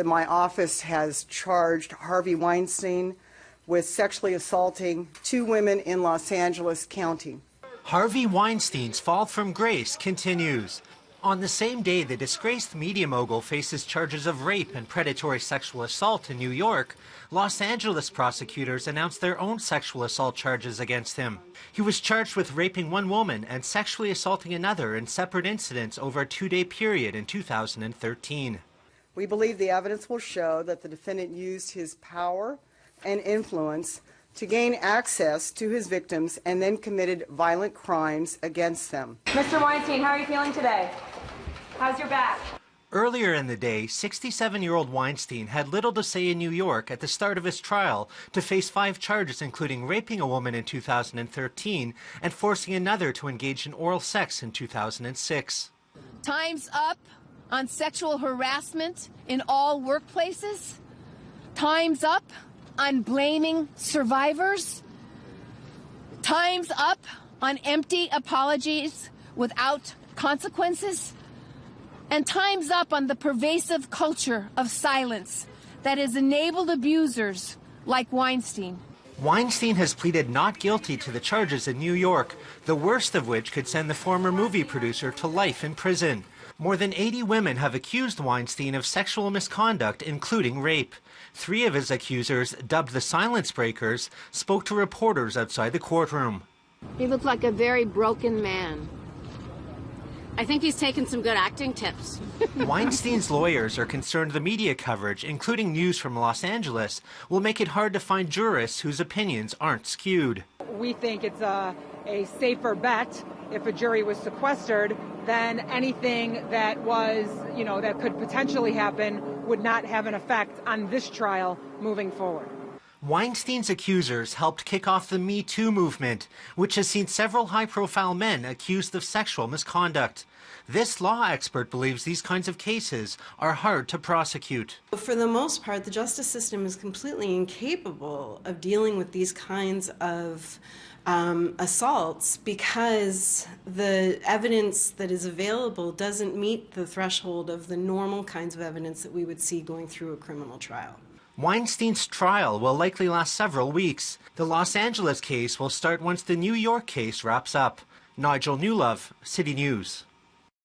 My office has charged Harvey Weinstein with sexually assaulting 2 women in Los Angeles County. Harvey Weinstein's fall from grace continues. On the same day the disgraced media mogul faces charges of rape and predatory sexual assault in New York, Los Angeles prosecutors announced their own sexual assault charges against him. He was charged with raping 1 woman and sexually assaulting another in separate incidents over a 2-day period in 2013. We believe the evidence will show that the defendant used his power and influence to gain access to his victims and then committed violent crimes against them. Mr. Weinstein, how are you feeling today? How's your back? Earlier in the day, 67-year-old Weinstein had little to say in New York at the start of his trial to face 5 charges, including raping a woman in 2013 and forcing another to engage in oral sex in 2006. Time's up on sexual harassment in all workplaces. Time's up on blaming survivors. Time's up on empty apologies without consequences. And time's up on the pervasive culture of silence that has enabled abusers like Weinstein. Weinstein has pleaded not guilty to the charges in New York, the worst of which could send the former movie producer to life in prison. More than 80 women have accused Weinstein of sexual misconduct, including rape. 3 of his accusers, dubbed the Silence Breakers, spoke to reporters outside the courtroom. He looked like a very broken man. I think he's taken some good acting tips. Weinstein's lawyers are concerned the media coverage, including news from Los Angeles, will make it hard to find jurists whose opinions aren't skewed. We think it's a safer bet if a jury was sequestered than anything that was, that could potentially happen would not have an effect on this trial moving forward. Weinstein's accusers helped kick off the Me Too movement, which has seen several high-profile men accused of sexual misconduct. This law expert believes these kinds of cases are hard to prosecute. For the most part, the justice system is completely incapable of dealing with these kinds of assaults because the evidence that is available doesn't meet the threshold of the normal kinds of evidence that we would see going through a criminal trial. Weinstein's trial will likely last several weeks. The Los Angeles case will start once the New York case wraps up. Nigel Newlove, City News.